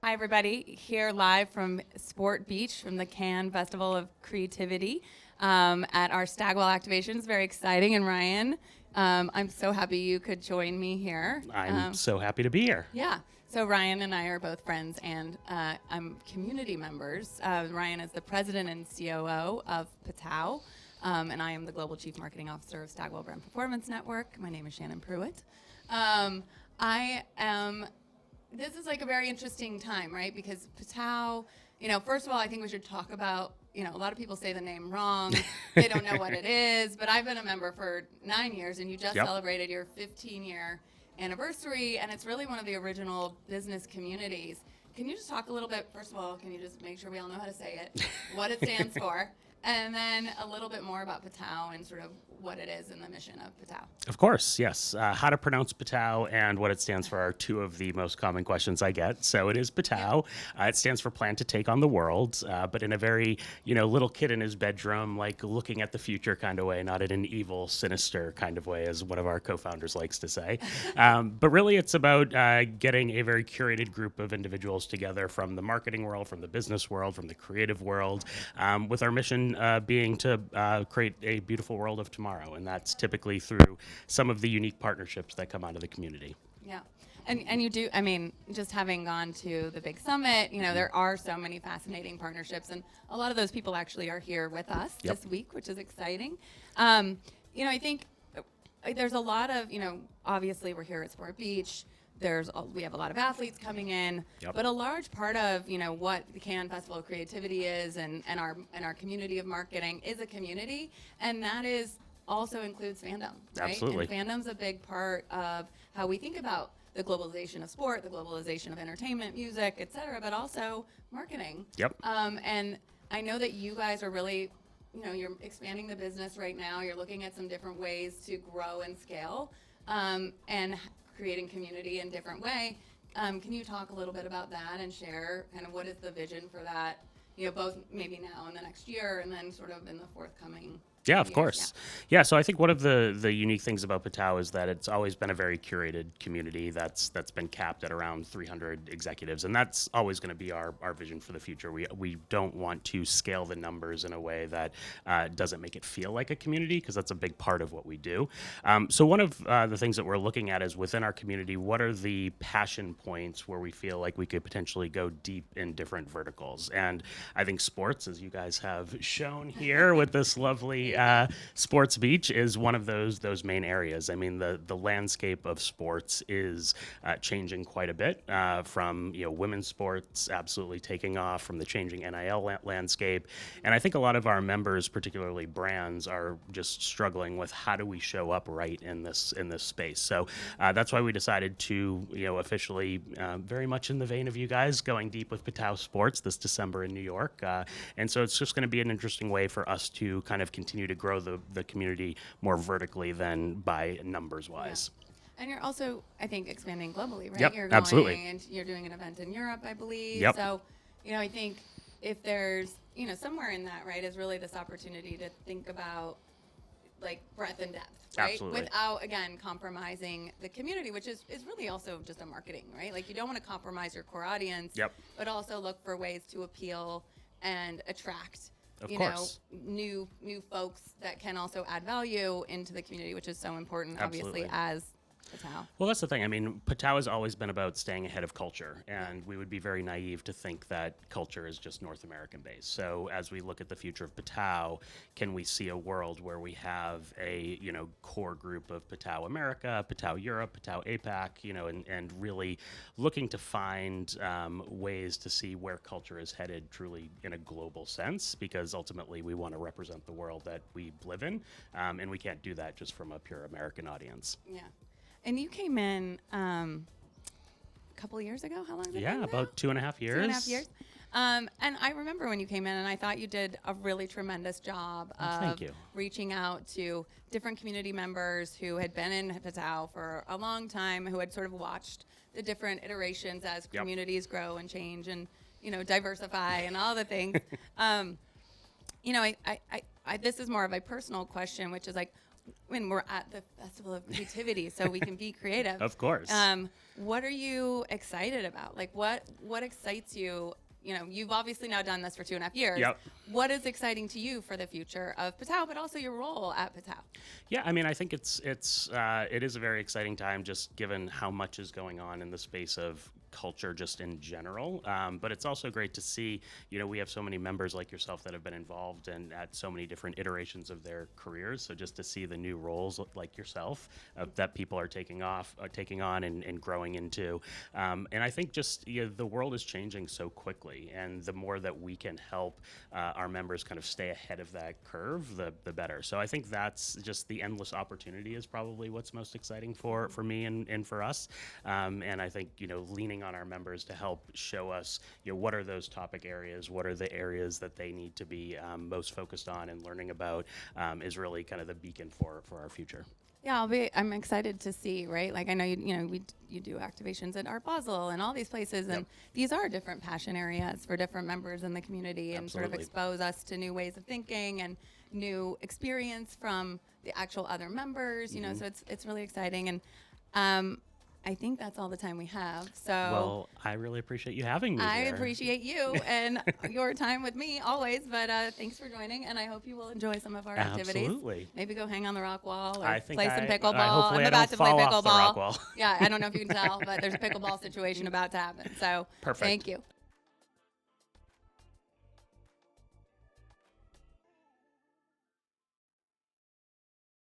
Hi, everybody. Here live from Sport Beach from the Cannes Festival of Creativity at our Stagwell activations. Very exciting. And Ryan, I'm so happy you could join me here. I'm so happy to be here. Yeah. So Ryan and I are both friends, and I'm community members. Ryan is the president and COO of PTTOW, and I am the global chief marketing officer of Stagwell Brand Performance Network. My name is Shannon Pruitt. This is like a very interesting time, right? Because PTTOW, first of all, I think we should talk about, a lot of people say the name wrong. They don't know what it is, but I've been a member for 9 years, and you just celebrated your 15-year anniversary, and it's really one of the original business communities. Can you just talk a little bit, first of all, can you just make sure we all know how to say it, what it stands for, and then a little bit more about PTTOW and sort of what it is and the mission of PTTOW? Of course, yes. How to pronounce PTTOW and what it stands for are two of the most common questions I get. So it is PTTOW. It stands for Plan to Take on the World, but in a very, little kid in his bedroom, like looking at the future kind of way, not in an evil, sinister kind of way, as one of our co-founders likes to say. But really, it's about getting a very curated group of individuals together from the marketing world, from the business world, from the creative world, with our mission being to create a beautiful world of tomorrow. And that's typically through some of the unique partnerships that come out of the community. Yeah. And you do, just having gone to the big summit, there are so many fascinating partnerships. And a lot of those people actually are here with us this week, which is exciting. I think there's a lot of, obviously we're here at Sport Beach. We have a lot of athletes coming in, but a large part of what the Cannes Festival of Creativity is and our community of marketing is a community, and that is also includes fandom, right? Absolutely. And fandom's a big part of how we think about the globalization of sport, the globalization of entertainment, music, et cetera, but also marketing. And I know that you guys are really, you're expanding the business right now. You're looking at some different ways to grow and scale, and creating community in a different way. Can you talk a little bit about that and share kind of what is the vision for that, both maybe now in the next year and then sort of in the forthcoming Yeah, of course. Yeah, so I think one of the unique things about PTTOW is that it's always been a very curated community that's been capped at around 300 executives, and that's always going to be our vision for the future. We don't want to scale the numbers in a way that doesn't make it feel like a community, because that's a big part of what we do. So one of the things that we're looking at is within our community, what are the passion points where we feel like we could potentially go deep in different verticals? And I think sports, as you guys have shown here with this lovely Sports Beach, is one of those main areas. I mean, the landscape of sports is changing quite a bit, from women's sports absolutely taking off, from the changing NIL landscape, and I think a lot of our members, particularly brands, are just struggling with how do we show up right in this space. So that's why we decided to officially, very much in the vein of you guys, going deep with PTTOW Sports this December in New York, and so it's just going to be an interesting way for us to kind of continue to grow the community more vertically than by numbers wise. Yeah. And you're also, I think, expanding globally, right? Yep, You're going absolutely. and you're doing an event in Europe, I believe. Yep. So, I think if there's, somewhere in that, right, is really this opportunity to think about like breadth and depth, right? Absolutely. Without, again, compromising the community, which is really also just a marketing, right? Like, you don't want to compromise your core audience, but also look for ways to appeal and attract new folks that can also add value into the community, which is so important, obviously, as PTTOW. Well, that's the thing. I mean, PTTOW has always been about staying ahead of culture, and we would be very naive to think that culture is just North American based. So as we look at the future of PTTOW, can we see a world where we have a core group of PTTOW America, PTTOW Europe, PTTOW APAC, and really looking to find ways to see where culture is headed truly in a global sense, because ultimately we want to represent the world that we live in, and we can't do that just from a pure American audience. Yeah. And you came in a couple of years ago. How long has it been? Yeah, about 2.5 years. 2.5 years. And I remember when you came in, and I thought you did a really tremendous job of reaching out to different community members who had been in PTTOW for a long time, who had sort of watched the different iterations as communities grow and change and diversify and all the things. This is more of a personal question, which is like, when we're at the Festival of Creativity, so we can be creative. Of course. What are you excited about? Like, what excites you? You know, you've obviously now done this for 2.5 years. Yep. What is exciting to you for the future of PTTOW, but also your role at PTTOW? Yeah, I mean, I think it is a very exciting time, just given how much is going on in the space of culture just in general. But it's also great to see, you know, we have so many members like yourself that have been involved and at so many different iterations of their careers. So just to see the new roles like yourself that people are taking on and growing into. And I think just, you know, the world is changing so quickly, and the more that we can help our members kind of stay ahead of that curve, the better. So I think that's just the endless opportunity is probably what's most exciting for me and for us. And I think, you know, leaning on our members to help show us, you know, what are those topic areas, what are the areas that they need to be most focused on and learning about is really kind of the beacon for our future. Yeah, I'm excited to see, right? Like, I know you do activations at Art Basel and all these places, and these are different passion areas for different members in the community. And sort of expose us to new ways of thinking and new experience from the actual other members, you know, so it's really exciting. And I think that's all the time we have. So well, I really appreciate you having me I here. appreciate you and your time with me always. But thanks for joining, and I hope you will enjoy some of our activities. Absolutely. Maybe go hang on the rock wall or I think play some pickleball. hopefully I'm I about don't to play fall off the rock pickleball. wall. Yeah, I don't know if you can tell, but there's a pickleball situation about to happen. So Perfect. thank you.